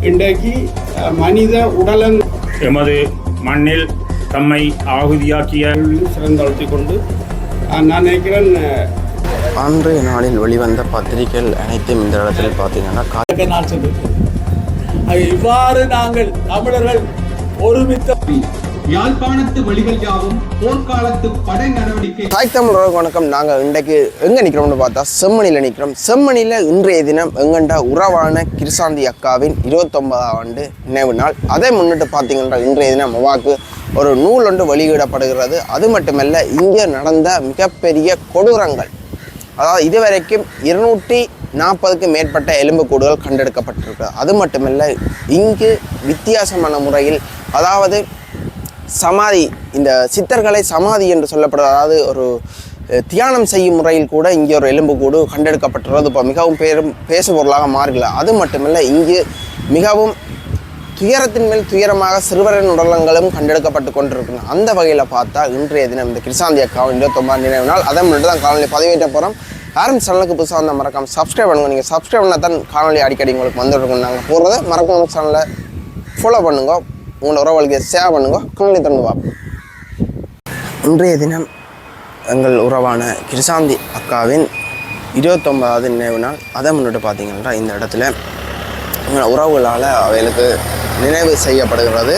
இன்றைக்கு மனித உடலன் எமது மண்ணில் தம்மை ஆகுதியாக்கிய சிறந்தழுத்தி கொண்டு நான் நினைக்கிறேன் அன்றைய நாளில் வெளிவந்த பத்திரிகைகள் அனைத்தும் இந்த இடத்துல பார்த்தீங்கன்னா நான் சொல்லுவேன் இவ்வாறு நாங்கள் தமிழர்கள் ஒருமித்த யாழ்ப்பாணத்து வழிகள் யாவும் போர்க்காலத்து படை நடவடிக்கை. தாய் தமிழர்களுக்கு வணக்கம். நாங்கள் இன்றைக்கு எங்கே நிற்கிறோம்னு பார்த்தா செம்மணியில் நிற்கிறோம். செம்மணியில் இன்றைய தினம் எங்கண்ட உறவான கிருசாந்தி அக்காவின் 29ஆம் ஆண்டு நினைவு நாள். அதை முன்னிட்டு பார்த்தீங்கன்னா இன்றைய தினம் அவாக்கு ஒரு நூல் ஒன்று வெளியிடப்படுகிறது. அது மட்டுமல்ல, இங்கே நடந்த மிகப்பெரிய கொடூரங்கள், அதாவது இதுவரைக்கும் 240க்கும் மேற்பட்ட எலும்புக்கூடுகள் கண்டெடுக்கப்பட்டிருக்கு. அது மட்டுமல்ல, இங்கு வித்தியாசமான முறையில், அதாவது சமாதி, இந்த சித்தர்களை சமாதி என்று சொல்லப்படுறது, அதாவது ஒரு தியானம் செய்யும் முறையில் கூட இங்கே ஒரு எலும்புக்கூடு கண்டெடுக்கப்பட்டுள்ளது இப்போ மிகவும் பேசு பொருளாக மாறல. அது மட்டுமல்ல, இங்கு மிகவும் துயரத்தின் மேல் துயரமாக சிறுவரின் உடலங்களும் கண்டெடுக்கப்பட்டு கொண்டிருக்கணும். அந்த வகையில் பார்த்தா இன்றைய தினம் இந்த கிருசாந்தி அக்காவின் 29ஆம் நினைவு நாள். அதை முன்னிட்டு தான் காணொலி பதிவேற்ற போகிறோம். யாரும் சேனலுக்கு புதுசாக வந்தால் மறக்காமல் சப்ஸ்கிரைப் பண்ணுங்க. நீங்கள் சப்ஸ்கிரைப் பண்ணால் தான் காணொலி அடிக்கடி உங்களுக்கு வந்துருக்கும். நாங்கள் போடுறத மறக்காம சேனலை ஃபாலோ பண்ணுங்க, உங்களோட உறவுகளுக்கு ஷேர் பண்ணுங்க, காணொலி தொடர்ந்து பார்ப்போம். இன்றைய தினம் எங்கள் உறவான கிருசாந்தி அக்காவின் 29வது நினைவு நாள். அதை முன்னிட்டு பார்த்தீங்கன்னா இந்த இடத்துல எங்கள் உறவுகளால் அவைகளுக்கு நினைவு செய்யப்படுகிறது.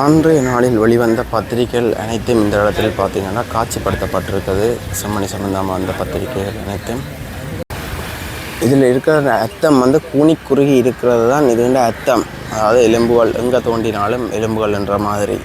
அன்றைய நாளில் வெளிவந்த பத்திரிகைகள் அனைத்தும் இந்த இடத்துல பார்த்தீங்கன்னா காட்சிப்படுத்தப்பட்டிருக்கிறது. செம்மணி சம்பந்தமாக வந்த பத்திரிகைகள் அனைத்தும். இதில் இருக்கிற அர்த்தம் கூனி குறுகி இருக்கிறது தான் இதுண்ட அர்த்தம். அதாவது எலும்புகள் எங்கே தோண்டினாலும் எலும்புகள் என்ற மாதிரி.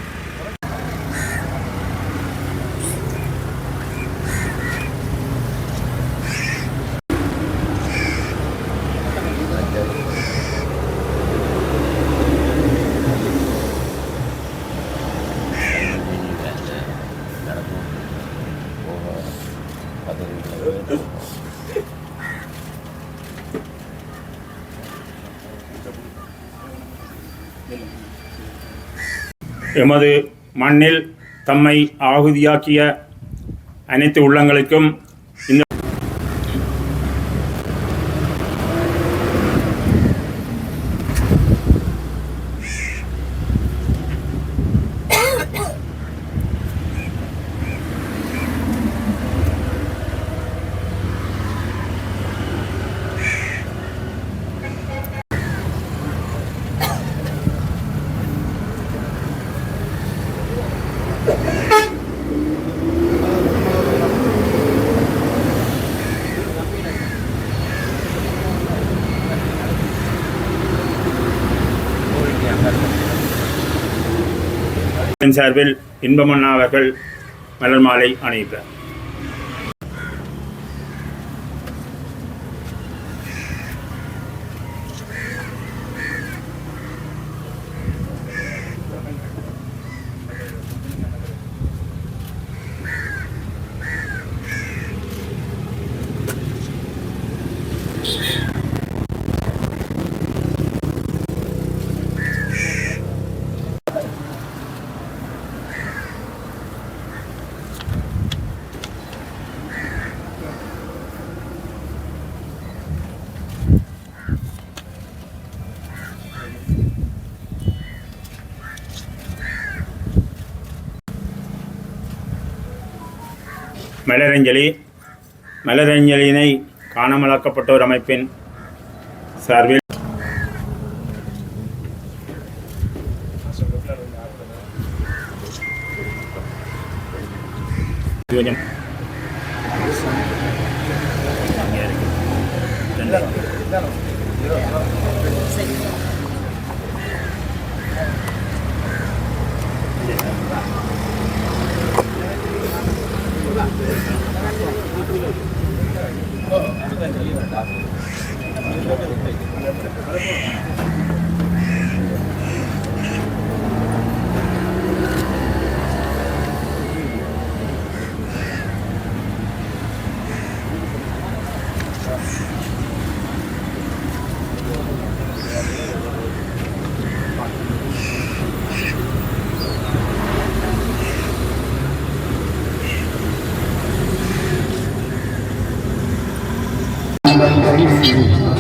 எமது மண்ணில் தம்மை ஆகுதியாக்கிய அனைத்து உள்ளங்களுக்கும் இந்த சார்பில் இன்பமண்ணா அவர்கள் மலர் மாலை அணிவிப்பார். மலரஞ்சலியினை காணாமலாக்கப்பட்டோர் அமைப்பின் சார்பில்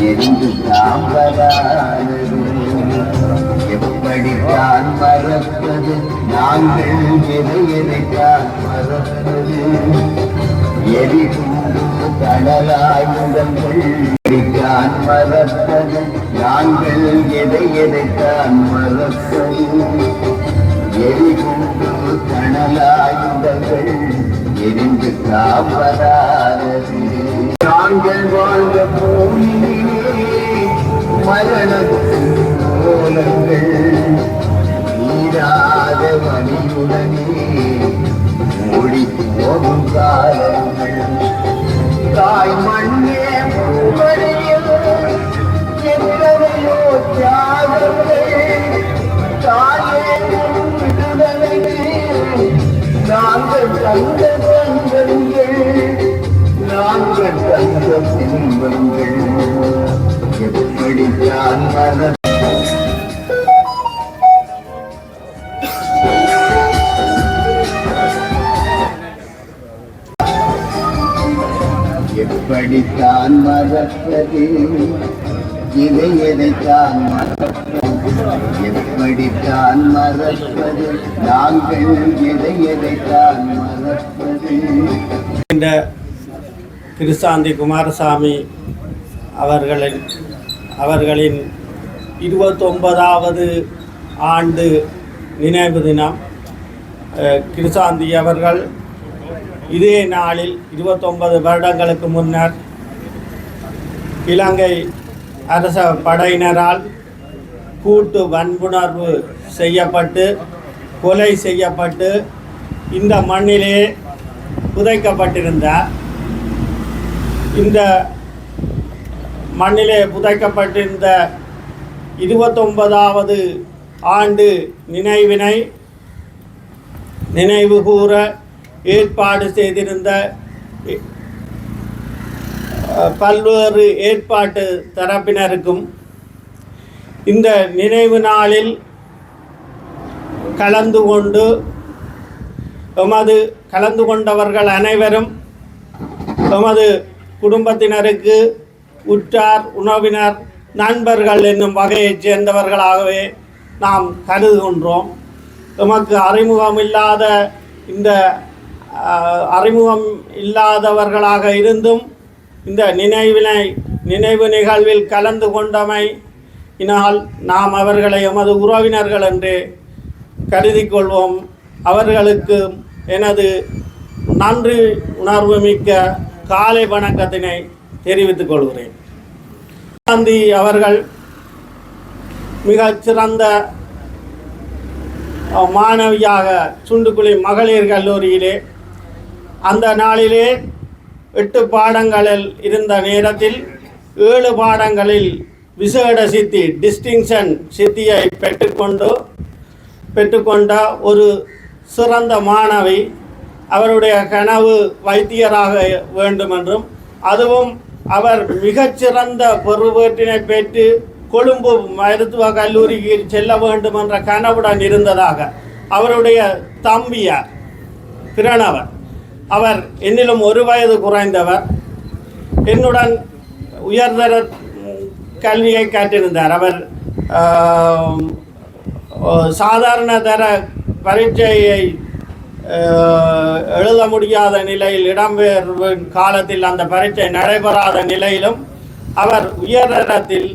எரிந்து தாம்பரானது எப்படித்தான் மறப்பது நாங்கள் எதை எதைத்தான் மறப்பது எரிகுண்டு கடலாயுதங்கள் தான் மறப்பது நாங்கள் எதை எதைத்தான் மறப்பது எரிகுண்டு கடலாயுதங்கள் எரிந்து தாம்பரானது நாங்கள் வாழ்ந்த பூமியிலே மரணத்தின் கோலங்கள் நீராத வழியுடனே ஓடி போகும் காலங்கள் தாய் மண்ணே பூவரையில் எத்தனையோ தியாகங்கள் தாயே விடுதலைக்கு நாங்கள் தந்த தந்தங்கள் நாங்கள் தந்த சிம்பங்கள் எப்படித்தான் மன எப்படித்தான் மறப்பது இதை எதைத்தான் மறப்பது எப்படித்தான் மறப்பது நாங்கள் எதை எதைத்தான் மறப்பது. இந்த கிருசாந்தி குமாரசாமி அவர்களின் 29வது ஆண்டு நினைவு தினம். கிருசாந்தி அவர்கள் இதே நாளில் 29 வருடங்களுக்கு முன்னர் இலங்கை அரச படையினரால் கூட்டு வன்புணர்வு செய்யப்பட்டு கொலை செய்யப்பட்டு இந்த மண்ணிலே புதைக்கப்பட்டிருந்தார். இந்த மண்ணிலே புதைக்கப்பட்டிருந்த 29வது ஆண்டு நினைவு கூற ஏற்பாடு செய்திருந்த பல்வேறு ஏற்பாட்டு தரப்பினருக்கும் இந்த நினைவு நாளில் கலந்து கொண்டவர்கள் அனைவரும் எமது குடும்பத்தினருக்கு உற்றார் உறவினர் நண்பர்கள் என்னும் வகையைச் சேர்ந்தவர்களாகவே நாம் கருதுகின்றோம். எமக்கு அறிமுகம் இல்லாதவர்களாக இருந்தும் இந்த நினைவு நிகழ்வில் கலந்து கொண்டமையினால் நாம் அவர்களை எமது உறவினர்கள் என்று கருதி கொள்வோம். அவர்களுக்கு எனது நன்றி உணர்வு மிக்க காலை வணக்கத்தினை தெரிவித்துக் கொள்கிறேன். காந்தி அவர்கள் மிகச்சிறந்த மாணவியாக சுண்டுக்குழி மகளிர் கல்லூரியிலே அந்த நாளிலே 8 பாடங்களில் இருந்த நேரத்தில் 7 பாடங்களில் விசேட சித்தி டிஸ்டிங்ஷன் சித்தியை பெற்றுக்கொண்ட ஒரு சிறந்த மாணவி. அவருடைய கனவு வைத்தியராக வேண்டுமென்றும் அதுவும் அவர் மிகச்சிறந்த பெறுபேற்றினை பெற்று கொழும்பு மருத்துவக் கல்லூரிக்கு செல்ல வேண்டும் என்ற கனவுடன் இருந்ததாக அவருடைய தம்பியார் பிரணவர், அவர் என்னிலும் 1 வயது குறைந்தவர், என்னுடன் உயர்தர கல்வியை கற்றிருந்தார். அவர் சாதாரண தர பரீட்சையை எழுத முடியாத நிலையில் இடம்பெறும் காலத்தில் அந்த பரீட்சை நடைபெறாத நிலையிலும் அவர் உயர்தரத்தில்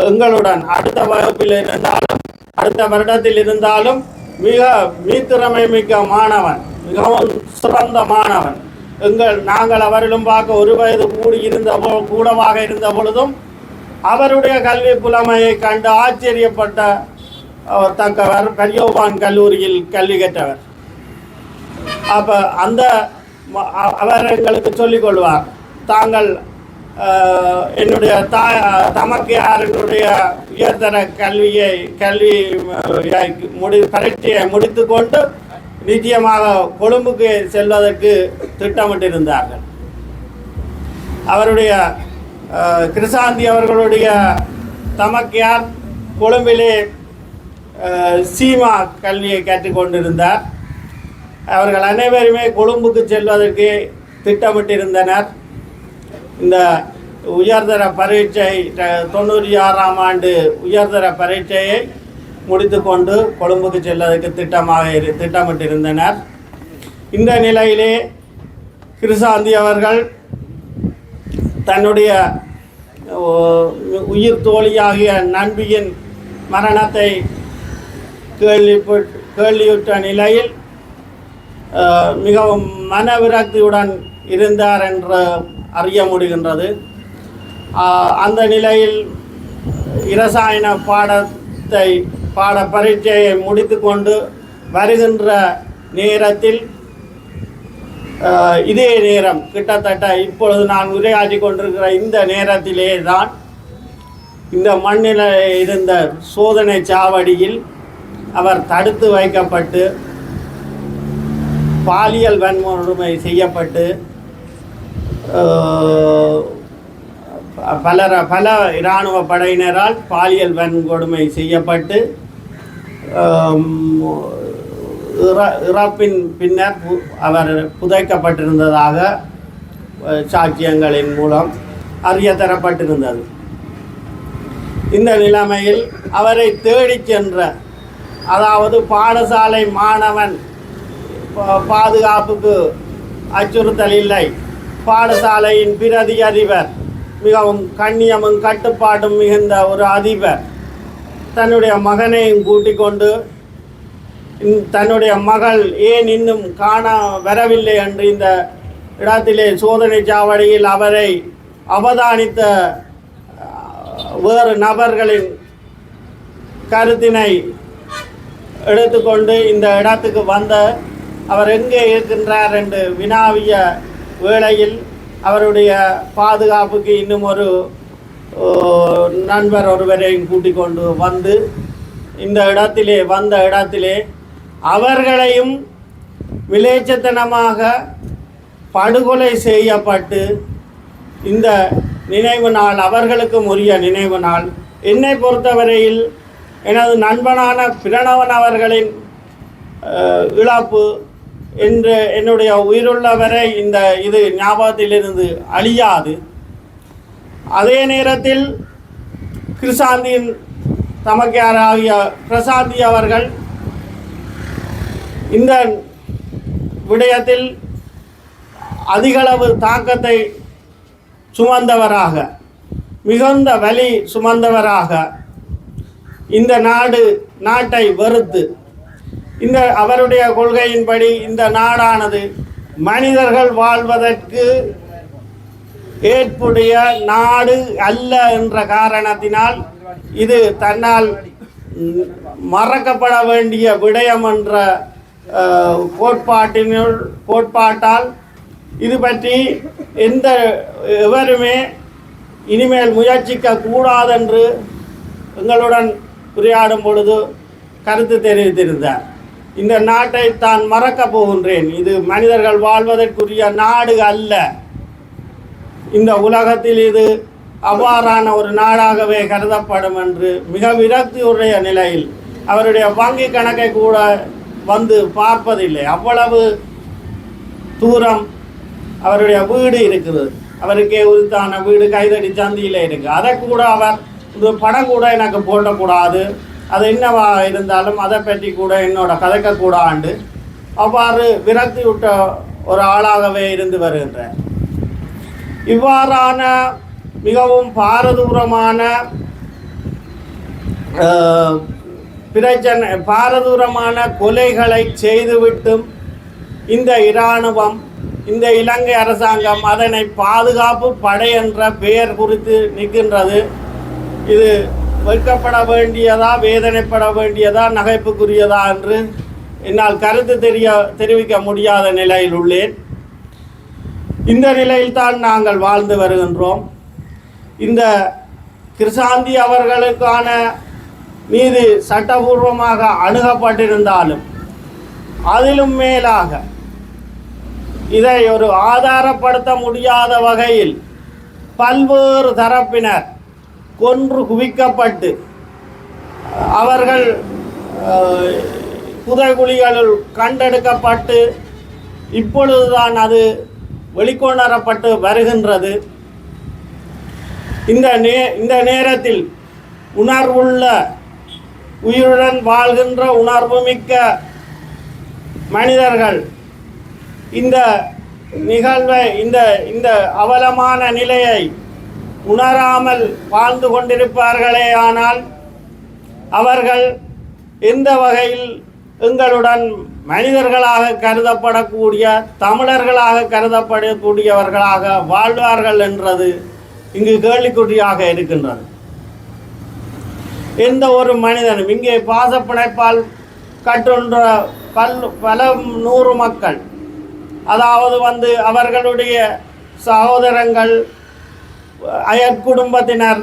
எங்களுடன் அடுத்த வகுப்பில் இருந்தாலும் அடுத்த வருடத்தில் இருந்தாலும் மிக மீத்திறமை மிக்க மாணவன், மிகவும் சிறந்த மாணவன். நாங்கள் அவரிலும் பார்க்க 1 வயது கூடவாக இருந்த பொழுதும் அவருடைய கல்வி புலமையை கண்டு ஆச்சரியப்பட்ட தக்கவர். பெரியோபான் கல்லூரியில் கல்வி கற்றவர். அப்போ அவர் எங்களுக்கு சொல்லிக் கொள்வார், தாங்கள் என்னுடைய தமக்கையாரினுடைய உயர்தர பரீட்சையை முடித்து கொண்டு நிச்சயமாக கொழும்புக்கு செல்வதற்கு திட்டமிட்டிருந்தார்கள். அவருடைய கிருசாந்தி அவர்களுடைய தமக்கையார் கொழும்பிலே சீமா கல்வியை கற்றுக்கொண்டிருந்தார். அவர்கள் அனைவருமே கொழும்புக்கு செல்வதற்கு திட்டமிட்டிருந்தனர். இந்த உயர்தர பரீட்சை 96ஆம் ஆண்டு உயர்தர பரீட்சையை முடித்து கொண்டு கொழும்புக்கு செல்வதற்கு திட்டமிட்டிருந்தனர். இந்த நிலையிலே கிருசாந்தி அவர்கள் தன்னுடைய உயிர் தோழியாகிய நண்பியின் மரணத்தை கேள்வியுற்ற நிலையில் மிகவும் மனவிரக்தியுடன் இருந்தார் என்று அறிய முடிகின்றது. அந்த நிலையில் இரசாயன பாட பரீட்சையை முடித்து கொண்டு வருகின்ற நேரத்தில் இதே நேரம் கிட்டத்தட்ட இப்பொழுது நான் உரையாற்றி கொண்டிருக்கிற இந்த நேரத்திலே தான் இந்த மண்ணில் இருந்த சோதனை சாவடியில் அவர் தடுத்து வைக்கப்பட்டு பாலியல் வன்முறை செய்யப்பட்டு பல இராணுவ படையினரால் பாலியல் வன்கொடுமை செய்யப்பட்டு இறப்பின் பின்னர் அவர் புதைக்கப்பட்டிருந்ததாக சாட்சியங்களின் மூலம் அறிய தரப்பட்டிருந்தது. இந்த நிலைமையில் அவரை தேடிச் சென்ற, அதாவது பாடசாலை மாணவன் பாதுகாப்புக்கு அச்சுறுத்தல் இல்லை, பாடசாலையின் பிரதி அதிபர் மிகவும் கண்ணியமும் கட்டுப்பாடும் மிகுந்த ஒரு அதிபர் தன்னுடைய மகனையும் கூட்டிக் கொண்டு தன்னுடைய மகள் ஏன் இன்னும் காண வரவில்லை என்று இந்த இடத்திலே சோதனை சாவடியில் அவரை அவதானித்த வேறு நபர்களின் கருத்தினை எடுத்துக்கொண்டு இந்த இடத்துக்கு வந்த அவர் எங்கே இருக்கின்றார் என்று வினாவிய வேளையில் அவருடைய பாதுகாப்புக்கு இன்னும் ஒரு நண்பர் ஒருவரையும் கூட்டிக் கொண்டு வந்து இந்த இடத்திலே அவர்களையும் விளைச்சத்தனமாக படுகொலை செய்யப்பட்டு இந்த நினைவு நாள் அவர்களுக்கும் உரிய நினைவு நாள். என்னை பொறுத்தவரையில் எனது நண்பனான பிரணவன் அவர்களின் இழப்பு என்று என்னுடைய உயிருள்ளவரை இது ஞாபகத்திலிருந்து அழியாது. அதே நேரத்தில் கிருசாந்தியின் தமக்கையாராகிய பிரசாந்தி அவர்கள் இந்த விடயத்தில் அதிகளவு தாக்கத்தை சுமந்தவராக, மிகுந்த வலி சுமந்தவராக இந்த நாட்டை வெறுத்து, இந்த அவருடைய கொள்கையின்படி இந்த நாடானது மனிதர்கள் வாழ்வதற்கு ஏற்புடைய நாடு அல்ல என்ற காரணத்தினால் இது தன்னால் மறக்கப்பட வேண்டிய விடயம் என்ற கோட்பாட்டால் இது பற்றி எவருமே இனிமேல் முயற்சிக்க கூடாதென்று எங்களுடன் உரையாடும் பொழுது கருத்து தெரிவித்திருந்தார். இந்த நாட்டை தான் மறக்கப் போகின்றேன், இது மனிதர்கள் வாழ்வதற்குரிய நாடு அல்ல, இந்த உலகத்தில் இது அவ்வாறான ஒரு நாடாகவே கருதப்படும் என்று மிக விரக்தியுடைய நிலையில் அவருடைய வங்கி கணக்கை கூட வந்து பார்ப்பதில்லை. அவ்வளவு தூரம் அவருடைய வீடு இருக்குது, அவருக்கே உரித்தான வீடு கைதடி சந்தியில் இருக்குது. அதை கூட அவர் இந்த படம் கூட எனக்கு போட்டக்கூடாது, அது என்னவா இருந்தாலும் அதை பற்றி கூட என்னோட கதைக்கக்கூடாண்டு அவ்வாறு விரக்தி விட்ட ஒரு ஆளாகவே இருந்து வருகின்றார். இவ்வாறான மிகவும் பாரதூரமான பாரதூரமான கொலைகளை செய்துவிட்டும் இந்த இராணுவம், இந்த இலங்கை அரசாங்கம் அதனை பாதுகாப்பு படை என்ற பெயர் குறித்து நிற்கின்றது. இது வெட்கப்பட வேண்டியதா, வேதனைப்பட வேண்டியதா, நகைப்புக்குரியதா என்று என்னால் கருத்து தெரிவிக்க முடியாத நிலையில் உள்ளேன். இந்த நிலையில்தான் நாங்கள் வாழ்ந்து வருகின்றோம். இந்த கிருசாந்தி அவர்களுக்கான மீது சட்டபூர்வமாக அணுகப்பட்டிருந்தாலும் அதிலும் மேலாக இதை ஒரு ஆதாரப்படுத்த முடியாத வகையில் பல்வேறு தரப்பினர் கொன்று குவிக்கப்பட்டு அவர்கள் புதைகுழிகளில் கண்டெடுக்கப்பட்டு இப்பொழுதுதான் அது வெளிக்கொணரப்பட்டு வருகின்றது. இந்த நேரத்தில் உணர்வுள்ள உயிருடன் வாழ்கின்ற உணர்வுமிக்க மனிதர்கள் இந்த நிகழ்வை இந்த அவலமான நிலையை உணராமல் வாழ்ந்து கொண்டிருப்பார்களே ஆனால் அவர்கள் எந்த வகையில் எங்களுடன் மனிதர்களாக கருதப்படக்கூடிய தமிழர்களாக கருதப்படக்கூடியவர்களாக வாழ்வார்கள் என்றது இங்கு கேள்விக்குறியாக இருக்கின்றது. எந்த ஒரு மனிதனும் இங்கே பாசப்பிணைப்பால் கட்டுன்ற பல நூறு மக்கள், அதாவது அவர்களுடைய சகோதரங்கள் அயற்குடும்பத்தினர்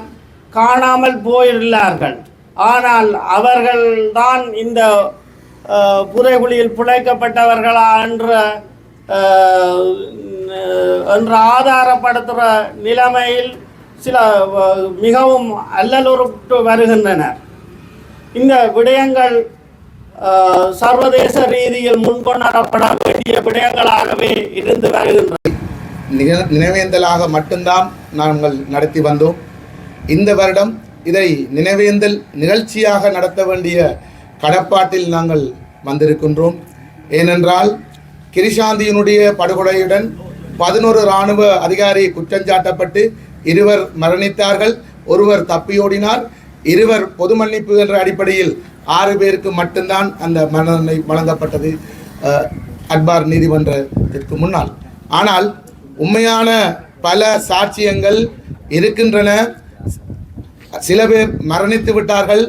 காணாமல் போயுள்ளார்கள். ஆனால் அவர்கள்தான் இந்த புதைகுழியில் பிழைக்கப்பட்டவர்களா என்ற ஆதாரப்படுத்துகிற நிலைமையில் சில மிகவும் அல்லலுறுட்டு வருகின்றனர். இந்த விடயங்கள் சர்வதேச ரீதியில் முன்கொணரப்பட வேண்டிய விடயங்களாகவே இருந்து வருகின்றன. நினைவேந்தலாக மட்டும்தான் நாங்கள் நடத்தி வந்தோம். இந்த வருடம் இதை நினைவேந்தல் நிகழ்ச்சியாக நடத்த வேண்டிய கடப்பாட்டில் நாங்கள் வந்திருக்கின்றோம். ஏனென்றால் கிரிஷாந்தியினுடைய படுகொலையுடன் 11 இராணுவ அதிகாரி குற்றஞ்சாட்டப்பட்டு 2 மரணித்தார்கள், 1 தப்பியோடினார், 2 பொது மன்னிப்பு என்ற அடிப்படையில் 6 பேருக்கு மட்டும்தான் அந்த மரணனை வழங்கப்பட்டது அக்பார் நீதிமன்றத்திற்கு முன்னால். ஆனால் உண்மையான பல சாட்சியங்கள் இருக்கின்றன. சில பேர் மரணித்து விட்டார்கள்,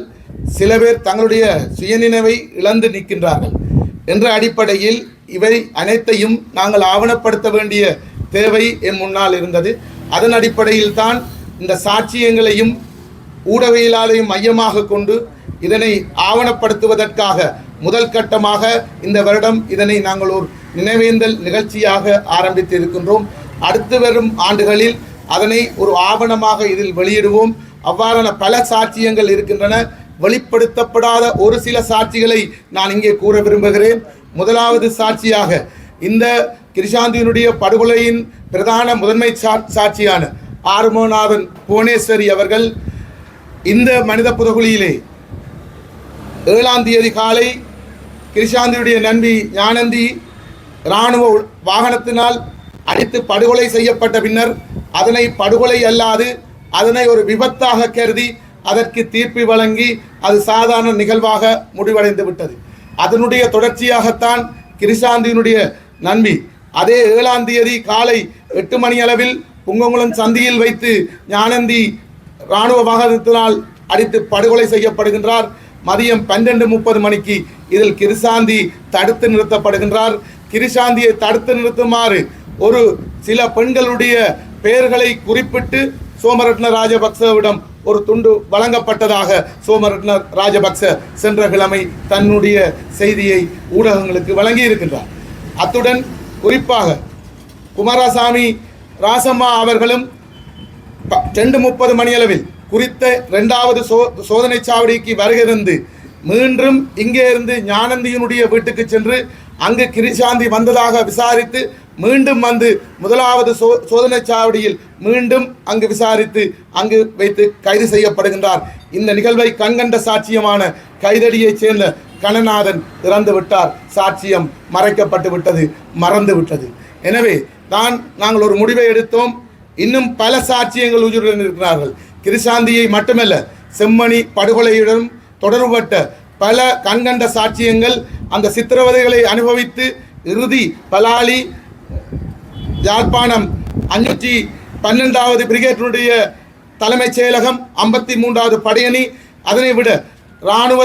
சில பேர் தங்களுடைய சுயநினைவை இழந்து நிற்கின்றார்கள் என்ற அடிப்படையில் இவை அனைத்தையும் நாங்கள் ஆவணப்படுத்த வேண்டிய தேவை என் முன்னால் இருந்தது. அதன் அடிப்படையில் தான் இந்த சாட்சியங்களையும் ஊடகவியலாளையும் மையமாக கொண்டு இதனை ஆவணப்படுத்துவதற்காக முதல் கட்டமாக இந்த வருடம் இதனை நாங்கள் ஒரு நினைவேந்தல் நிகழ்ச்சியாக ஆரம்பித்து இருக்கின்றோம். அடுத்து வரும் ஆண்டுகளில் அதனை ஒரு ஆவணமாக இதில் வெளியிடுவோம். அவ்வாறான பல சாட்சியங்கள் இருக்கின்றன. வெளிப்படுத்தப்படாத ஒரு சில சாட்சிகளை நான் இங்கே கூற விரும்புகிறேன். முதலாவது சாட்சியாக இந்த கிரிஷாந்தியினுடைய படுகொலையின் பிரதான முதன்மை சாட்சியான ஆறுமுகநாதன் புவனேஸ்வரி அவர்கள் இந்த மனித புதைகுழியிலே 7ஆம் தேதி காலை கிரிஷாந்தியுடைய நண்பி ஞானந்தி இராணுவ வாகனத்தினால் அடித்து படுகொலை செய்யப்பட்ட பின்னர் அதனை படுகொலை அல்லாது அதனை ஒரு விபத்தாக கருதி அதற்கு தீர்ப்பு வழங்கி அது சாதாரண நிகழ்வாக முடிவடைந்து விட்டது. அதனுடைய தொடர்ச்சியாகத்தான் கிரிஷாந்தியினுடைய நண்பி அதே 7ஆம் தேதி காலை 8 மணி அளவில் புங்கங்குளம் சந்தியில் வைத்து ஞானந்தி இராணுவ வாகனத்தினால் அடித்து படுகொலை செய்யப்படுகின்றார். மதியம் 12:30 மணிக்கு இதில் கிரிஷாந்தி தடுத்து நிறுத்தப்படுகின்றார். கிரிஷாந்தியை தடுத்து நிறுத்துமாறு ஒரு சில பெண்களுடைய பெயர்களை குறிப்பிட்டு சோமரட்ன ராஜபக்சவிடம் ஒரு துண்டு வழங்கப்பட்டதாக சோமரட்ன ராஜபக்ச சென்ற கிழமை தன்னுடைய செய்தியை ஊடகங்களுக்கு வழங்கி இருக்கின்றார். அத்துடன் குறிப்பாக குமாரசாமி ராசம்மா அவர்களும் 2:30 மணியளவில் குறித்த 2வது சோதனை சாவடிக்கு வருகிறது மீண்டும் இங்கே இருந்து ஞானந்தியினுடைய வீட்டுக்கு சென்று அங்கு கிரிஷாந்தி வந்ததாக விசாரித்து மீண்டும் வந்து 1வது சோதனை சாவடியில் மீண்டும் அங்கு விசாரித்து அங்கு வைத்து கைது செய்யப்படுகின்றார். இந்த நிகழ்வை கண்கண்ட சாட்சியமான கைதடியைச் சேர்ந்த கணநாதன் இறந்து விட்டார். சாட்சியம் மறைக்கப்பட்டு விட்டது, மறந்து விட்டது. எனவே நாங்கள் ஒரு முடிவை எடுத்தோம். இன்னும் பல சாட்சியங்கள் உயிருடன் இருக்கிறார்கள். கிரிஷாந்தியை மட்டுமல்ல, செம்மணி படுகொலையுடன் தொடர்பட்ட பல கண்கண்ட சாட்சியங்கள் அந்த சித்திரவதைகளை அனுபவித்து இறுதி பலாலி யாழ்ப்பாணம் 512வது பிரிகேட்டினுடைய தலைமைச் செயலகம் 53வது படையணி அதனை விட இராணுவ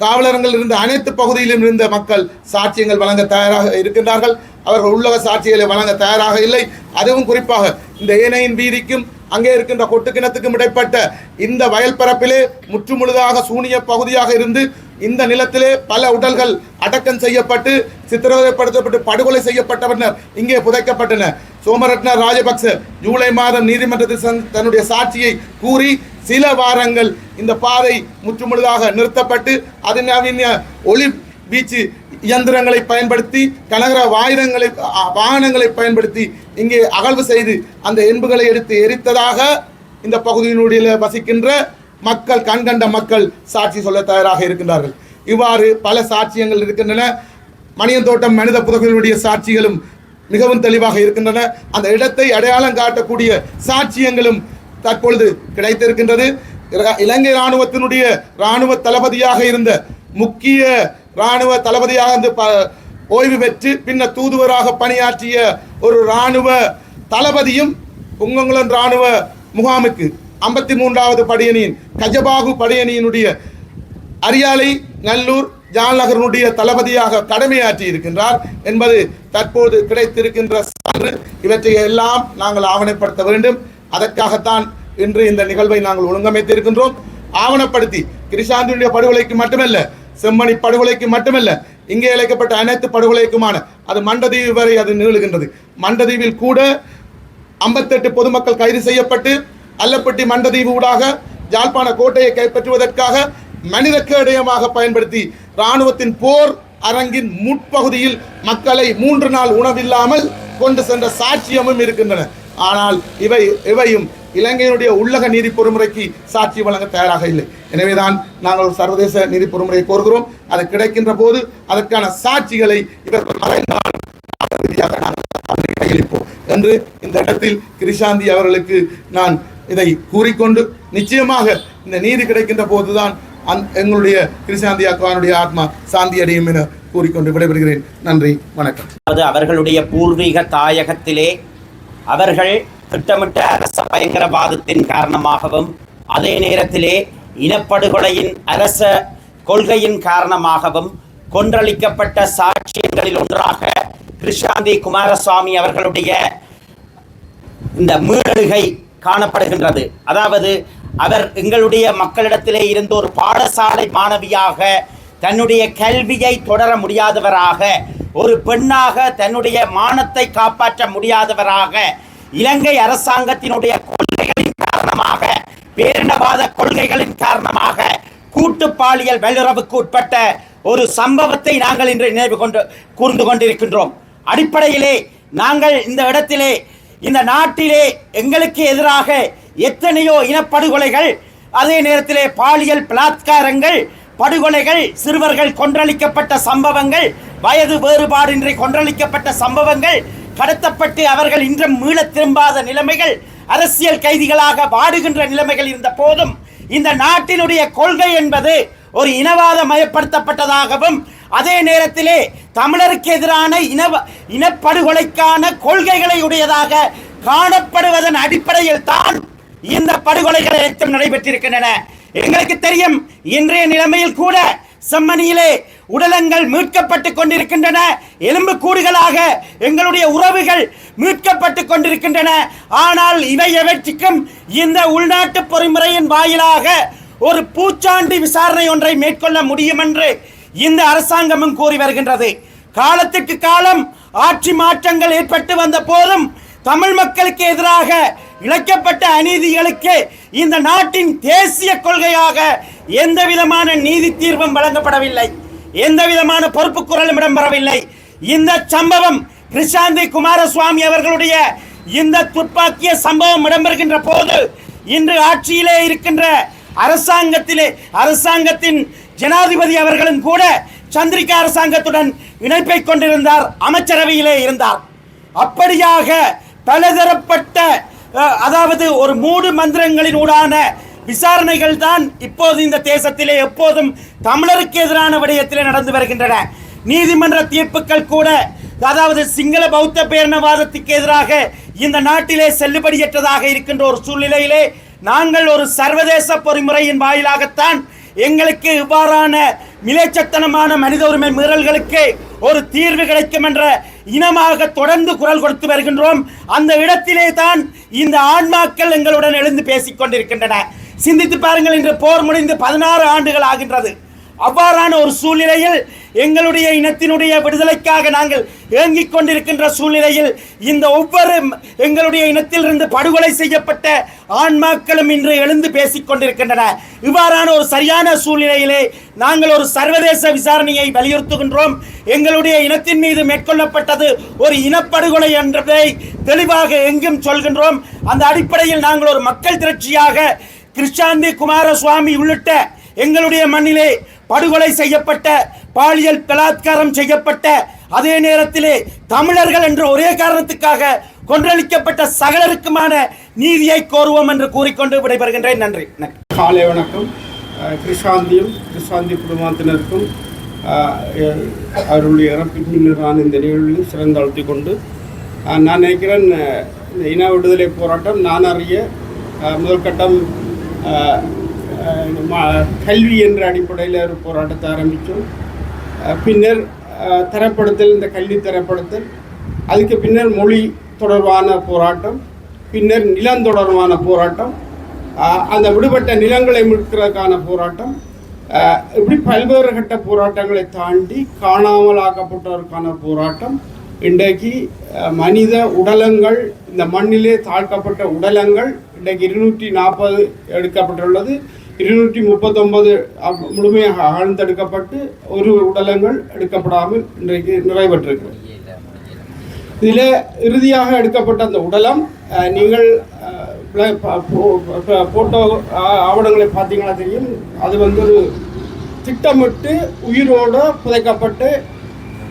காவலர்கள் இருந்த அனைத்து பகுதியிலும் இருந்த மக்கள் சாட்சியங்கள் வழங்க தயாராக இருக்கின்றார்கள். அவர்கள் உள்ளக சாட்சிகளை வழங்க தயாராக இல்லை. அதுவும் குறிப்பாக இந்த ஏனையின் வீதிக்கும் அங்கே இருக்கின்ற கொட்டுக்கிணத்துக்கும் இடைப்பட்ட இந்த வயல் பரப்பிலே முற்றுமுழுதாக சூனிய பகுதியாக இருந்து இந்த நிலத்திலே பல உடல்கள் அடக்கம் செய்யப்பட்டு சித்திரவதைப்படுத்தப்பட்டு படுகொலை செய்யப்பட்டவர்கள் இங்கே புதைக்கப்பட்டன. சோமரட்ன ராஜபக்ச ஜூலை மாதம் நீதிமன்றத்தில் தன்னுடைய சாட்சியை கூறி சில வாரங்கள் இந்த பாதை முற்றுமுழுதாக நிறுத்தப்பட்டு அதிநவீன ஒளி வீச்சு இயந்திரங்களை பயன்படுத்தி கனகர வாகனங்களை பயன்படுத்தி இங்கே அகழ்வு செய்து அந்த எண்புகளை எடுத்து எரித்ததாக இந்த பகுதியினுடைய வசிக்கின்ற மக்கள், கண்கண்ட மக்கள் சாட்சி சொல்ல தயாராக இருக்கின்றார்கள். இவ்வாறு பல சாட்சியங்கள் இருக்கின்றன. மணியந்தோட்டம் மனித புதைகுழியினுடைய சாட்சிகளும் மிகவும் தெளிவாக இருக்கின்றன. அந்த இடத்தை அடையாளம் காட்டக்கூடிய சாட்சியங்களும் தற்பொழுது கிடைத்திருக்கின்றது. இலங்கை இராணுவத்தினுடைய இராணுவ தளபதியாக இருந்த முக்கிய இராணுவ தளபதியாக ஓய்வு பெற்று பின்னர் தூதுவராக பணியாற்றிய ஒரு இராணுவ தளபதியும் புங்கங்குளம் இராணுவ முகாமுக்கு 53வது படையணியின் கஜபாகு படையணியினுடைய அரியாலை, நல்லூர், ஜால்நகரனுடைய தளபதியாக கடமையாற்றி இருக்கின்றார் என்பது தற்போது கிடைத்திருக்கின்ற சான்று. இவற்றை எல்லாம் நாங்கள் ஆவணப்படுத்த வேண்டும். அதற்காகத்தான் இன்று இந்த நிகழ்வை நாங்கள் ஒழுங்கமைத்திருக்கின்றோம். ஆவணப்படுத்தி கிருஷாந்தியுடைய படுகொலைக்கு மட்டுமல்ல, செம்மணி படுகொலைக்கு மட்டுமல்ல, இங்கே இழைக்கப்பட்ட அனைத்து படுகொலைக்குமான அது மண்டதீவு வரை அது நீளுகின்றது. மண்டதீவில் கூட 58 பொதுமக்கள் கைது செய்யப்பட்டு அல்லப்பட்டி மண்டதீவு ஊடாக யாழ்ப்பாண கோட்டையை கைப்பற்றுவதற்காக மனிதக்கேடயமாக பயன்படுத்தி இராணுவத்தின் போர் அரங்கின் முற்பகுதியில் மக்களை 3 நாள் உணவில்லாமல் கொண்டு சென்ற சாட்சியமும் இருக்கின்றன. ஆனால் இவையும் இலங்கையினுடைய உள்ளக நீதி பொறிமுறைக்கு சாட்சி வழங்க தயாராக இல்லை. எனவேதான் நாங்கள் ஒரு சர்வதேச நீதி பொறிமுறையை கோருகிறோம். அது கிடைக்கின்ற போது அதற்கான சாட்சிகளை இவர்கள் மறைந்தால் கையளிப்போம் என்று இந்த இடத்தில் கிருஷாந்தி அவர்களுக்கு நான் இதை கூறிக்கொண்டு, நிச்சயமாக இந்த நீதி கிடைக்கின்ற போதுதான் எங்களுடைய கிருஷாந்தி அக்கானுடைய ஆத்மா சாந்தி அடையும் என கூறிக்கொண்டு விடைபெறுகிறேன். நன்றி, வணக்கம். அவர்களுடைய பூர்வீக தாயகத்திலே அவர்கள் திட்டமிட்ட அரச பயங்கரவாதத்தின் காரணமாகவும் அதே நேரத்திலே இனப்படுகொலையின் அரச கொள்கையின் காரணமாகவும் கொன்றளிக்கப்பட்ட சாட்சியங்களில் ஒன்றாக கிருஷாந்தி குமாரசுவாமி அவர்களுடைய இந்த மீளடுகை காணப்படுகின்றது. அதாவது அவர் எங்களுடைய மக்களிடத்திலே இருந்த ஒரு பாடசாலை மாணவியாக தன்னுடைய கல்வியை தொடர முடியாதவராக, ஒரு பெண்ணாக தன்னுடைய மானத்தை காப்பாற்ற முடியாதவராக, இலங்கை அரசாங்கத்தினுடைய கொள்கைகளின் காரணமாக, பேரினவாத கொள்கைகளின் காரணமாக கூட்டு பாலியல் வல்லுறவுக்கு உட்பட்ட ஒரு சம்பவத்தை நாங்கள் இன்று நினைவு கூர்ந்து கொண்டிருக்கின்றோம். அடிப்படையிலே நாங்கள் இந்த இடத்திலே, இந்த நாட்டிலே எங்களுக்கு எதிராக எத்தனையோ இனப்படுகொலைகள், அதே நேரத்திலே பாலியல் பலாத்காரங்கள், படுகொலைகள், சிறுவர்கள் கொன்றளிக்கப்பட்ட சம்பவங்கள், வயது வேறுபாடின்றி கொன்றளிக்கப்பட்ட சம்பவங்கள், கடத்தப்பட்டு அவர்கள் இன்றும் மீள திரும்பாத நிலைமைகள், அரசியல் கைதிகளாக வாடுகின்ற நிலைமைகள் இருந்த போதும் இந்த நாட்டினுடைய கொள்கை என்பது ஒரு இனவாத மயப்படுத்தப்பட்டதாகவும், அதே நேரத்திலே தமிழருக்கு எதிரான இனப்படுகொலைக்கான கொள்கைகளை உடையதாக காணப்படுவதன் அடிப்படையில் தான் இந்த படுகொலைகள் அனைத்தும் நடைபெற்றிருக்கின்றன. எங்களுக்கு தெரியும், இன்றைய நிலைமையில் கூட செம்மணியிலே உடலங்கள் மீட்கப்பட்டு கொண்டிருக்கின்றன. எலும்பு கூடுகளாக எங்களுடைய உறவுகள் மீட்கப்பட்டு கொண்டிருக்கின்றன. ஆனால் இவை எவற்றுக்கும் இந்த உள்நாட்டு பொறிமுறையின் வாயிலாக ஒரு பூச்சாண்டி விசாரணை ஒன்றை மேற்கொள்ள முடியும் என்று இந்த அரசாங்கமும் கூறி வருகின்றது. காலத்துக்கு காலம் ஆட்சி மாற்றங்கள் ஏற்பட்டு வந்த போதும் தமிழ் மக்களுக்கு எதிராக இழைக்கப்பட்ட அநீதிகளுக்கு இந்த நாட்டின் தேசிய கொள்கையாக எந்த விதமான நீதி தீர்வும் வழங்கப்படவில்லை, எந்த விதமான பொறுப்பு குரலும் இடம்பெறவில்லை. இந்த சம்பவம் கிருஷாந்தி குமாரசுவாமி அவர்களுடைய இந்த துப்பாக்கிய சம்பவம் இடம்பெறுகின்ற போது இன்று ஆட்சியிலே இருக்கின்ற அரசாங்கத்தின் ஜனாதிபதி அவர்களும் கூட சந்திரிகா அரசாங்கத்துடன் இணைப்பை கொண்டிருந்தார், அமைச்சரவையிலே இருந்தார். அப்படியாக பலதரப்பட்ட, அதாவது ஒரு மூடு மந்திரங்களின் ஊடான விசாரணைகள் தான் இப்போது இந்த தேசத்திலே எப்போதும் தமிழருக்கு எதிரான விடயத்திலே நடந்து வருகின்றன. நீதிமன்ற தீர்ப்புகள் கூட, அதாவது சிங்கள பௌத்த பேரினவாதத்துக்கு எதிராக இந்த நாட்டிலே செல்லுபடியற்றதாக இருக்கின்ற ஒரு சூழ்நிலையிலே நாங்கள் ஒரு சர்வதேச பொறிமுறையின் வாயிலாகத்தான் எங்களுக்கு இவ்வாறான மிலேச்சத்தனமான மனித உரிமை மீறல்களுக்கு ஒரு தீர்வு கிடைக்கும் என்ற இனமாக தொடர்ந்து குரல் கொடுத்து வருகின்றோம். அந்த இடத்திலே தான் இந்த ஆன்மாக்கள் எங்களுடன் எழுந்து பேசிக் கொண்டிருக்கின்றன. சிந்தித்து பாருங்கள், இன்று போர் முடிந்து 16 ஆண்டுகள் ஆகின்றது. அவ்வாறான ஒரு சூழ்நிலையில் எங்களுடைய இனத்தினுடைய விடுதலைக்காக நாங்கள் ஏங்கிக் கொண்டிருக்கின்ற சூழ்நிலையில் இந்த ஒவ்வொரு எங்களுடைய இனத்திலிருந்து படுகொலை செய்யப்பட்ட ஆன்மாக்களும் இன்று எழுந்து பேசிக் கொண்டிருக்கின்றன. இவ்வாறான ஒரு சரியான சூழ்நிலையிலே நாங்கள் ஒரு சர்வதேச விசாரணையை வலியுறுத்துகின்றோம். எங்களுடைய இனத்தின் மீது மேற்கொள்ளப்பட்டது ஒரு இனப்படுகொலை என்பதை தெளிவாக எங்கும் சொல்கின்றோம். அந்த அடிப்படையில் நாங்கள் ஒரு மக்கள் திரட்சியாக கிருஷாந்தி குமாரசுவாமி உள்ளிட்ட எங்களுடைய மண்ணிலே படுகொலை செய்யப்பட்ட, பாலியல் பலாத்காரம் செய்யப்பட்ட, அதே நேரத்திலே தமிழர்கள் என்ற ஒரே காரணத்துக்காக கொன்றளிக்கப்பட்ட சகலருக்குமான நீதியை கோருவோம் என்று கூறிக்கொண்டு விடைபெறுகின்றேன். நன்றி. காலை வணக்கம். கிருஷாந்தி குடும்பத்தினருக்கும் அவருடைய இறப்பின் பின்னரான இந்த நிகழ்வில் சிறந்தாழ்த்தி கொண்டு நான் நினைக்கிறேன், இந்த இன விடுதலை போராட்டம் நான் அறிய முதல் கட்டம் கல்வி என்ற அடிப்படையில் ஒரு போராட்டத்தை ஆரம்பித்தோம். பின்னர் தரப்படுத்தல், இந்த கல்வி தரப்படுத்தல், அதுக்கு பின்னர் மொழி தொடர்பான போராட்டம், பின்னர் நிலம் தொடர்பான போராட்டம், அந்த விடுபட்ட நிலங்களை மீட்கிறதுக்கான போராட்டம், இப்படி பல்வேறு கட்ட போராட்டங்களை தாண்டி காணாமல் ஆக்கப்பட்டவருக்கான போராட்டம். இன்றைக்கு மனித உடலங்கள், இந்த மண்ணிலே தாழ்க்கப்பட்ட உடலங்கள் இன்றைக்கு 240 எடுக்கப்பட்டுள்ளது. 239 முழுமையாக ஆழ்ந்தெடுக்கப்பட்டு ஒரு உடலங்கள் எடுக்கப்படாமல் இன்றைக்கு நிறைவேற்றிருக்கிறது. இதில் இறுதியாக எடுக்கப்பட்ட அந்த உடலம் நீங்கள் போட்டோ ஆவணங்களை பார்த்தீங்கன்னா தெரியும். அது ஒரு திட்டமிட்டு உயிரோடு புதைக்கப்பட்டு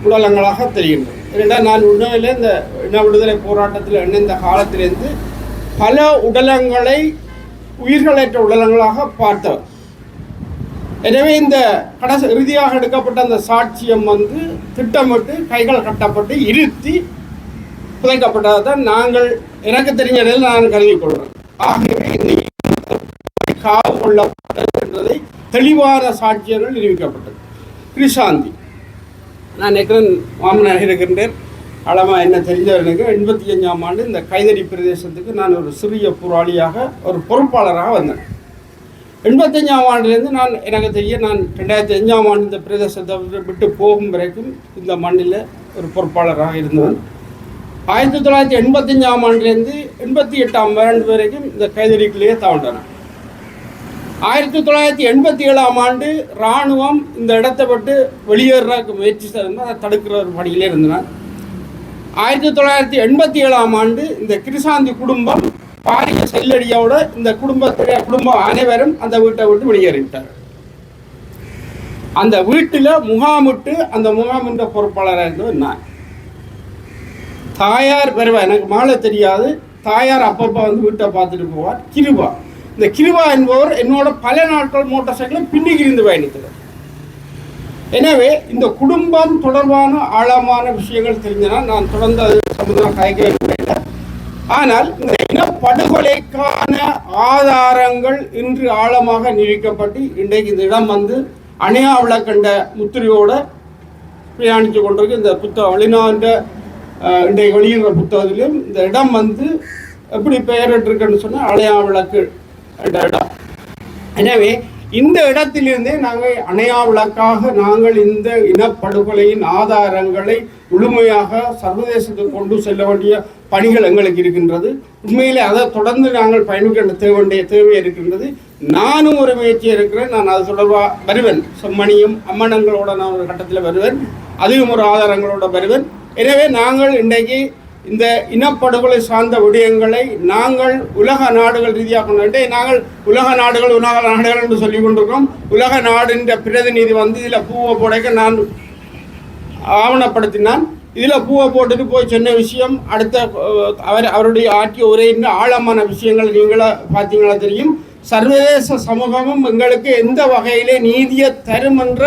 உடலங்களாக தெரிகின்றது. ஏன்னா நான் உண்மையிலே இந்த இன விடுதலை போராட்டத்தில் இணைந்த காலத்திலிருந்து பல உடலங்களை உயிர்களற்ற உடலங்களாக பார்த்தவர். எனவே இந்த இறுதியாக எடுக்கப்பட்ட அந்த சாட்சியம் திட்டமிட்டு கைகள் கட்டப்பட்டு இருத்தி புதைக்கப்பட்டதை தான் நாங்கள் எனக்கு தெரிஞ்ச நிலையில் நான் கருதி கொள்கிறேன். ஆகவே இந்த காவு கொள்ளப்பட்டது என்பதை தெளிவான சாட்சியங்கள் நிரூபிக்கப்பட்டது. கிருஷாந்தி நான் நினைக்கிறேன் மாமனாக இருக்கின்றேன். அளமாக என்ன தெரிஞ்சவனுக்கு 85ஆம் ஆண்டு இந்த கைதடி பிரதேசத்துக்கு நான் ஒரு சிறிய போராளியாக ஒரு பொறுப்பாளராக வந்தேன். 85ஆம் ஆண்டுலேருந்து எனக்கு தெரிய நான் 2005ஆம் ஆண்டு இந்த பிரதேசத்தை விட்டு போகும் வரைக்கும் இந்த மண்ணில் ஒரு பொறுப்பாளராக இருந்தவன். 1985ஆம் ஆண்டுலேருந்து 88ஆம் ஆண்டு வரைக்கும் இந்த கைதடிக்குள்ளேயே தாண்டானேன். 1987ஆம் ஆண்டு இராணுவம் இந்த இடத்தை விட்டு வெளியேறக்கு முயற்சி செய்து அதை தடுக்கிற ஒரு பணியிலே இருந்தேன். 1987ஆம் ஆண்டு இந்த கிருஷாந்தி குடும்பம் பாரிய செல்லடியோட இந்த குடும்பம் அனைவரும் அந்த வீட்டை விட்டு வெளியேறிவிட்டார். அந்த வீட்டில் முகாமிட்டு அந்த முகாமின்ற பொறுப்பாளராக இருந்தவர் நான். தாயார் வருவா, எனக்கு மாலை தெரியாது. தாயார் அப்பப்போ வீட்டை பார்த்துட்டு போவார். கிருபா, இந்த கிருபா என்பவர் என்னோட பல நாட்கள் மோட்டார் சைக்கிளில் பின்னிகிருந்து பயணித்தவர். எனவே இந்த குடும்பம் தொடர்பான ஆழமான விஷயங்கள் தெரிஞ்சனா நான் தொடர்ந்து அது சம்பந்தமாக காய்க்க. ஆனால் இந்த இனப்படுகொலைக்கான ஆதாரங்கள் இன்று ஆழமாக நிரூபிக்கப்பட்டு இன்றைக்கு இந்த இடம் அணையா விளக்கண்ட முத்திரையோட பிரயாணித்து கொண்டிருக்கு. இந்த புத்தகம் வெளிநாட்டு இன்றைக்கு வெளியிடுற புத்தகத்திலும் இந்த இடம் எப்படி பெயரிட்டிருக்குன்னு சொன்னால் அணையா விளக்கு என்ற இடம். எனவே இந்த இடத்திலிருந்தே நாங்கள் அணையா விளக்காக நாங்கள் இந்த இனப்படுகொலையின் ஆதாரங்களை முழுமையாக சர்வதேசத்துக்கு கொண்டு செல்ல வேண்டிய பணிகள் எங்களுக்கு இருக்கின்றது. உண்மையிலே அதை தொடர்ந்து நாங்கள் பயணிக்க வேண்டிய தேவை இருக்கின்றது. நானும் ஒரு முயற்சி இருக்கிறேன். நான் அது தொடர்பாக வருவேன். செம்மணியும் அம்மனங்களோட நான் ஒரு கட்டத்தில் வருவேன். அதுவும் ஒரு ஆதாரங்களோட வருவேன். எனவே நாங்கள் இன்றைக்கு இந்த இனப்படுகொலை சார்ந்த விடயங்களை நாங்கள் உலக நாடுகள் ரீதியாக கொண்டு நாங்கள் உலக நாடுகள் என்று சொல்லிக் கொண்டிருக்கிறோம். உலக நாடின் பிரதிநிதி இதில் பூவை போடைக்க நான் ஆவணப்படுத்தினான். இதில் பூவை போட்டுட்டு போய் சொன்ன விஷயம் அடுத்த அவருடைய ஆற்றிய உரையின் ஆழமான விஷயங்கள் நீங்களே பார்த்தீங்களா தெரியும். சர்வதேச சமூகமும் எங்களுக்கு எந்த வகையிலே நீதியை தரும் என்ற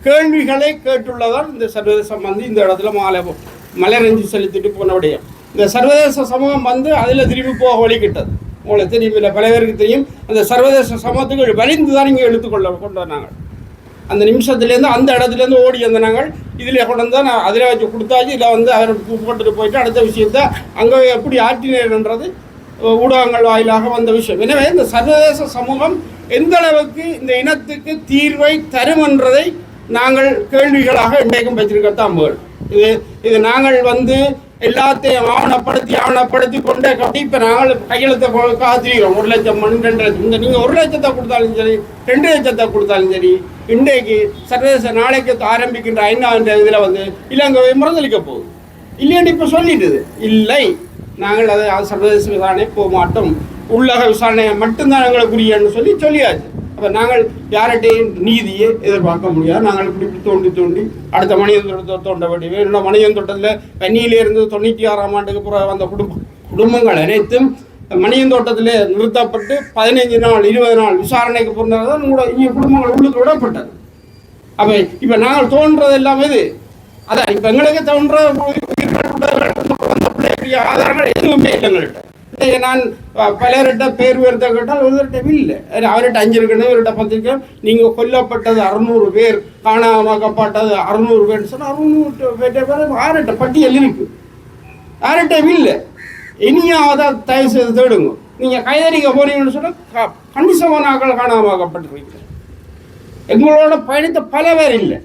கேள்விகளை கேட்டுள்ளதால் இந்த சர்வதேசம் இந்த இடத்துல மலரஞ்சி செலுத்திட்டு போனவுடைய இந்த சர்வதேச சமூகம் அதில் திரும்பி போக வழிகிட்டது. உங்களுக்கு தெரியும், இல்லை பல பேருக்கு தெரியும். அந்த சர்வதேச சமூகத்துக்கு வலிந்து தான் இங்கே கொண்டு வந்தாங்க. அந்த நிமிஷத்துலேருந்து அந்த இடத்துலேருந்து ஓடி வந்த நாங்கள் இதில் கொண்டு வந்தால் நான் அதில் வச்சு கொடுத்தாச்சு. இதில் அவர் போட்டுட்டு போயிட்டு அடுத்த விஷயத்த அங்கே எப்படி ஆற்றினேன்றது ஊடகங்கள் வாயிலாக வந்த விஷயம். எனவே இந்த சர்வதேச சமூகம் எந்த அளவுக்கு இந்த இனத்துக்கு தீர்வை தரும் என்றதை நாங்கள் கேள்விகளாக இன்றைக்கும் வச்சிருக்கத்தான் போகிறோம். இது நாங்கள் எல்லாத்தையும் ஆவணப்படுத்தி கொண்டே கட்டி இப்போ நாங்கள் கையெழுத்தை காத்திருக்கிறோம். 1 லட்சம் மணி 2 லட்சம் இந்த நீங்கள் 1 லட்சத்தை கொடுத்தாலும் சரி 2 லட்சத்தை கொடுத்தாலும் சரி இன்றைக்கு சர்வதேச நாளைக்கு ஆரம்பிக்கின்ற 5ஆம் இதில் இலங்கை மறந்தளிக்க போகுது இல்லைன்னு இப்போ சொல்லிட்டுது. இல்லை, நாங்கள் அதை சர்வதேச விசாரணை போக மாட்டோம், உள்ளக விசாரணையை மட்டும்தான் எங்களுக்குரியன்னு சொல்லியாச்சு. அப்போ நாங்கள் யார்கிட்டையும் நீதியை எதிர்பார்க்க முடியாது. நாங்கள் இப்படி தோண்டி அடுத்த மணியன் தோட்டத்தை தோண்ட வேண்டியது. என்னோட மணியன் தோட்டத்தில் பன்னியிலிருந்து 96ஆம் ஆண்டுக்கு பிறகு வந்த குடும்பங்கள் அனைத்தும் மணியன் தோட்டத்தில் நிறுத்தப்பட்டு 15 நாள் 20 நாள் விசாரணைக்கு பிறந்ததான் இங்கே குடும்பங்கள் உள்ளுக்கு விடப்பட்டது. அப்போ இப்போ நாங்கள் தோன்றது எல்லாமே இது அதான். இப்போ எங்களுக்கு தோன்ற ஆதாரங்கள் எதுவுமே இல்லைங்கள்ட்ட. நான் பலர்கிட்ட பேர் உயர்த்த கேட்டால் ஒருவர்கிட்ட இல்லை. அவர்கிட்ட 5 இருக்கணும், இவர்கிட்ட 10 இருக்கணும். நீங்கள் கொல்லப்பட்டது 600 பேர், காணாமக்கப்பட்டது 600 பேர் சொன்னால் 600 பேர் யார்கிட்ட பட்டியல் இருக்கு, யார்கிட்ட இல்லை. இனியாவது தயவு செய்து தேடுங்க. நீங்கள் கைதறிக்க போனீங்கன்னு சொன்னால் கணிசமான ஆக்கள் காணாமக்கப்பட்டிருக்கீங்க. எங்களோட பயணித்த பல பேர் இல்லை.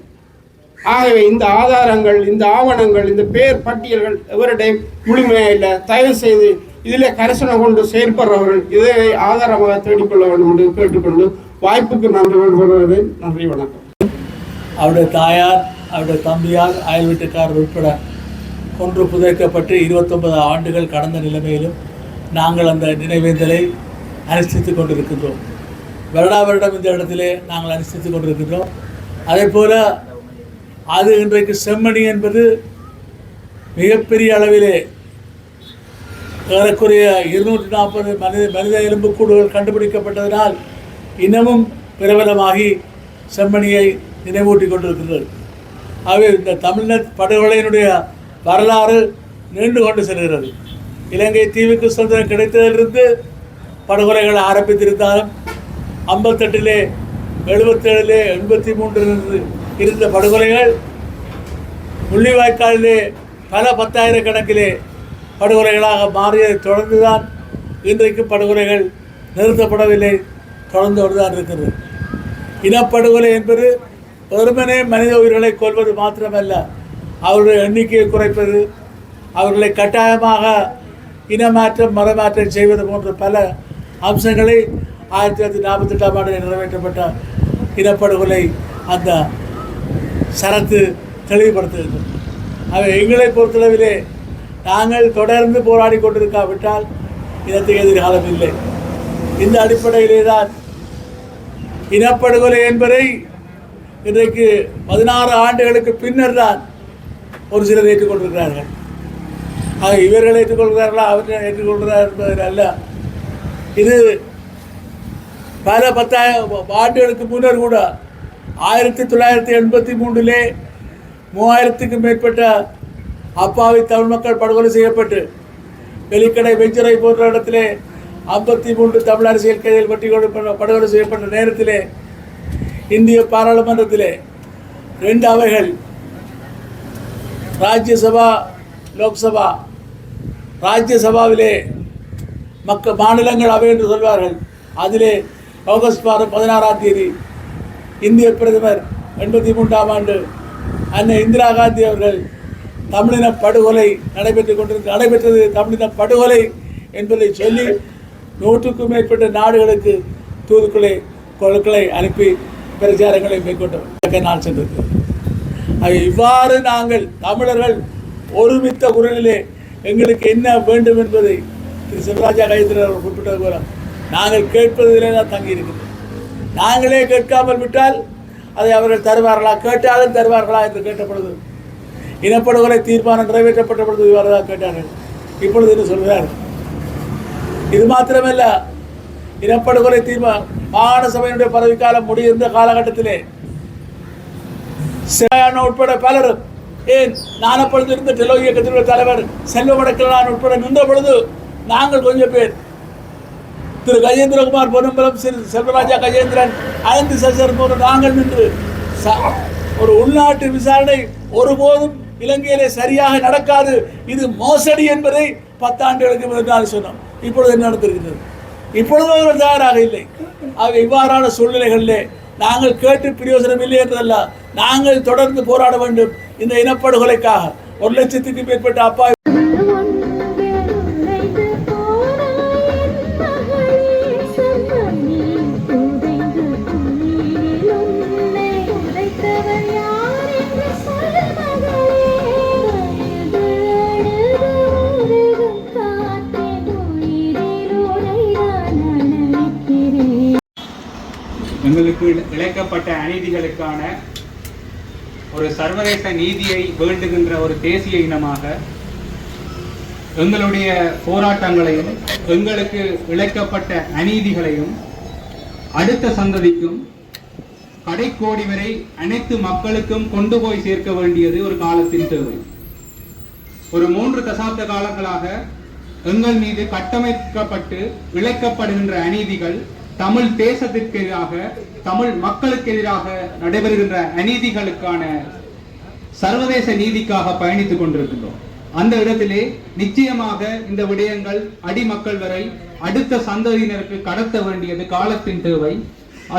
ஆகவே இந்த ஆதாரங்கள், இந்த ஆவணங்கள், இந்த பேர் பட்டியல்கள் எவருடையும் முழுமையாக இல்லை. தயவு செய்து இதில் கரிசனை கொண்டு செயற்படுறவர்கள் இதை ஆதாரமாக தேடிக்கொள்ள வேண்டும் என்று கேட்டுக்கொண்டு வாய்ப்புக்கு நன்றி கொள்கிறேன். நன்றி, வணக்கம். அவருடைய தாயார், அவருடைய தம்பியார், அயல் வீட்டுக்காரர் உட்பட கொன்று புதைக்கப்பட்டு 29 ஆண்டுகள் கடந்த நிலைமையிலும் நாங்கள் அந்த நினைவேந்தலை அனுஷ்டித்து கொண்டிருக்கின்றோம். வருடம் இந்த இடத்திலே நாங்கள் அனுஷ்டித்து கொண்டிருக்கின்றோம். அதே போல் அது இன்றைக்கு செம்மணி என்பது மிகப்பெரிய அளவிலே ஏறக்குறைய 240 மனித எலும்புக்கூடுகள் கண்டுபிடிக்கப்பட்டதனால் இன்னமும் பிரபலமாகி செம்மணியை நினைவூட்டி கொண்டிருக்கிறது. ஆகவே இந்த தமிழ்நாட்டு படுகொலையினுடைய வரலாறு நீண்டு கொண்டு செல்கிறது. இலங்கை தீவுக்கு சுதந்திரம் கிடைத்ததிலிருந்து படுகொலைகள் ஆரம்பித்திருந்தாலும் 58 77 83 இருந்த படுகொலைகள் முள்ளிவாய்க்காலிலே பல 10,000 கணக்கிலே படுகொலைகளாக மாறியதை தொடர்ந்துதான் இன்றைக்கு படுகொலைகள் நிறுத்தப்படவில்லை, தொடர்ந்து கொண்டுதான் இருக்கிறது. இனப்படுகொலை என்பது வெறுமனே மனித உயிர்களை கொல்வது மாத்திரமல்ல, அவருடைய எண்ணிக்கையை குறைப்பது, அவர்களை கட்டாயமாக இனமாற்றம் மரமாற்றம் செய்வது போன்ற பல அம்சங்களை 1948ஆம் ஆண்டில் நிறைவேற்றப்பட்ட இனப்படுகொலை அந்த சரத்து தெளிவுபடுத்துகிறது. அவை எங்களை பொறுத்தளவிலே நாங்கள் தொடர்ந்து போராடி கொண்டிருக்காவிட்டால் இனத்துக்கு எதிர்காலம் இல்லை. இந்த அடிப்படையிலே தான் இனப்படுகொலை என்பதை இன்றைக்கு 16 ஆண்டுகளுக்கு பின்னர் தான் ஒரு சிலர் ஏற்றுக்கொண்டிருக்கிறார்கள். ஆக இவர்கள் ஏற்றுக்கொள்கிறார்களா அவற்றை ஏற்றுக்கொள்கிறார் என்பதில் அல்ல. இது பல 10 ஆண்டுகளுக்கு முன்னர் கூட 1983 3000க்கும் மேற்பட்ட அப்பாவி தமிழ் மக்கள் படுகொலை செய்யப்பட்டு வெளிக்கடை வெஞ்சரை போன்ற இடத்திலே 53 தமிழ் அரசியல் கைதிகள் படுகொலை செய்யப்பட்ட நேரத்திலே இந்திய பாராளுமன்றத்திலே 2 அவைகள், ராஜ்யசபா லோக்சபா, ராஜ்யசபாவிலே மாநிலங்கள் அவை என்று சொல்வார்கள். அதிலே ஆகஸ்ட் மாதம் 16ஆம் தேதி இந்திய பிரதமர் 83ஆம் ஆண்டு அன்னை இந்திரா காந்தி அவர்கள் தமிழின படுகொலை நடைபெற்றது தமிழின படுகொலை என்பதை சொல்லி 100க்கும் மேற்பட்ட நாடுகளுக்கு தூதுக்குழுக்களை அனுப்பி பிரச்சாரங்களை மேற்கொண்ட நாள் சென்றது. இவ்வாறு நாங்கள் தமிழர்கள் ஒருமித்த குரலிலே எங்களுக்கு என்ன வேண்டும் என்பதை திரு சிவராஜா கஜேந்திரன் அவர்கள் குறிப்பிட்டது போல நாங்கள் கேட்பதிலே தான் தங்கியிருக்கிறோம். நாங்களே கேட்காமல் விட்டால் அதை அவர்கள் தருவார்களா, கேட்டாலும் தருவார்களா என்று கேட்டபொழுது இனப்படுகொலை தீர்மானம் நிறைவேற்றப்பட்ட பொழுது இவ்வாறுதான் கேட்டார்கள். இப்பொழுது என்ன சொல்கிறார்? இது மாத்திரமல்ல, இனப்படுகொலை மாகாண சபையினுடைய பதவிக்காலம் முடிந்த காலகட்டத்திலே உட்பட பலரும், ஏன் நான் அப்பொழுது இருந்த டெலோ இயக்கத்தினுடைய தலைவர் செல்வ வடக்கலான் உட்பட நின்ற பொழுது நாங்கள் கொஞ்சம் பேர், திரு கஜேந்திரகுமார் பொன்னம்பலம், செல்வராஜா கஜேந்திரன், அனந்தி சசர் போன்ற நாங்கள் நின்று ஒரு உள்நாட்டு விசாரணை ஒருபோதும் இலங்கையிலே சரியாக நடக்காது, இது மோசடி என்பதை 10 ஆண்டுகளுக்கு முன்னால் சொன்னோம். இப்பொழுது என்ன நடந்திருக்கிறது? இப்பொழுது அவர்கள் தயாராக இல்லை. ஆக இவ்வாறான சூழ்நிலைகளிலே நாங்கள் கேட்டு பிரயோஜனம் இல்லை என்றதல்ல, நாங்கள் தொடர்ந்து போராட வேண்டும். இந்த இனப்படுகொலைக்காக 1 லட்சத்துக்கும் மேற்பட்ட அப்பாவி எங்களுக்கு இழைக்கப்பட்ட அநீதிகளுக்கான ஒரு சர்வதேச நீதியை வேண்டுகின்ற ஒரு தேசிய இனமாக எங்களுடைய போராட்டங்களையும் எங்களுக்கு இழைக்கப்பட்ட அநீதிகளையும் அடுத்த சந்ததிக்கும் கடைக்கோடி வரை அனைத்து மக்களுக்கும் கொண்டு போய் சேர்க்க வேண்டியது ஒரு காலத்தின் தேவை. ஒரு 3 தசாப்த காலங்களாக எங்கள் மீது கட்டமைக்கப்பட்டு இழைக்கப்படுகின்ற அநீதிகள் தமிழ் தேசத்திற்கு எதிராக, தமிழ் மக்களுக்கு எதிராக நடைபெறுகின்ற அநீதிகளுக்கான சர்வதேச நீதிக்காக பயணித்துக் கொண்டிருக்கின்றோம். அந்த இடத்திலே நிச்சயமாக இந்த விடயங்கள் அடிமக்கள் வரை அடுத்த சந்ததியினருக்கு கடத்த வேண்டியது காலத்தின் தேவை.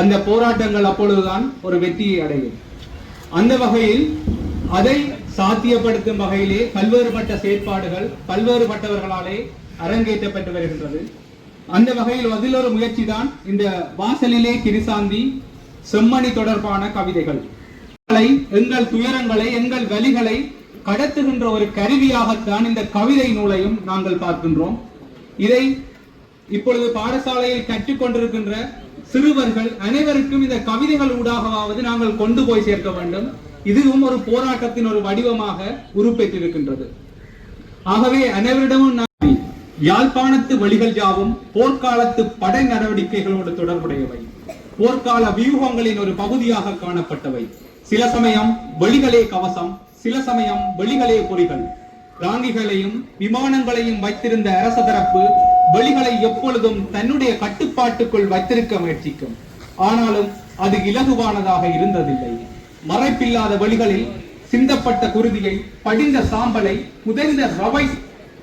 அந்த போராட்டங்கள் அப்பொழுதுதான் ஒரு வெற்றியை அடையும். அந்த வகையில் அதை சாத்தியப்படுத்தும் வகையிலே பல்வேறுபட்ட செயற்பாடுகள் பல்வேறுபட்டவர்களாலே அரங்கேற்றப்பட்டு வருகின்றது. அந்த வகையில் அதில் ஒரு முயற்சி தான் இந்த வாசலிலே கிருசாந்தி செம்மணி தொடர்பான கவிதைகள். எங்கள் துயரங்களை, எங்கள் வலிகளை கடத்துகின்ற ஒரு கருவியாகத்தான் இந்த கவிதை நூலையும் நாங்கள் பார்க்கின்றோம். இதை இப்பொழுது பாடசாலையில் கற்றுக்கொண்டிருக்கின்ற சிறுவர்கள் அனைவருக்கும் இந்த கவிதைகள் ஊடாகவாவது நாங்கள் கொண்டு போய் சேர்க்க வேண்டும். இதுவும் ஒரு போராட்டத்தின் ஒரு வடிவமாக உருப்பெற்றிருக்கின்றது. ஆகவே அனைவரிடமும் யாழ்ப்பாணத்து வழிகள் யாவும் போர்க்காலத்து படை நடவடிக்கைகளோடு தொடர்புடையவை, போர்க்கால வியூகங்களின் ஒரு பகுதியாக காணப்பட்டவை. சில சமயம் வெளிகளே கவசம், சில சமயம் வெளிகளே பொறிகள். ராங்கிகளையும் விமானங்களையும் வைத்திருந்த அரச தரப்பு வெளிகளை எப்பொழுதும் தன்னுடைய கட்டுப்பாட்டுக்குள் வைத்திருக்க முயற்சிக்கும். ஆனாலும் அது இலகுவானதாக இருந்ததில்லை. மறைப்பில்லாத வெளிகளில் சிந்தப்பட்ட குருதியை, படிந்த சாம்பலை, புதைந்த ரவை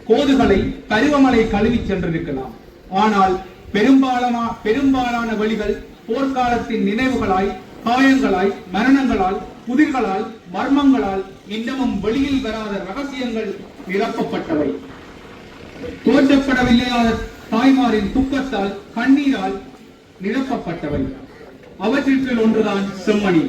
கோதுகளை பருவமழை கழுவி சென்றிருக்கலாம். ஆனால் பெரும்பாலான வழிகள் போர்க்காலத்தின் நினைவுகளாய், காயங்களாய், மரணங்களால், புதிர்களால், மர்மங்களால், இன்னமும் வெளியில் வராத ரகசியங்கள் நிரப்பப்பட்டவை. தோற்றப்படவில்லையாத தாய்மாரின் துக்கத்தால், கண்ணீரால் நிரப்பப்பட்டவை. அவற்றிற்குள் ஒன்றுதான் செம்மணி.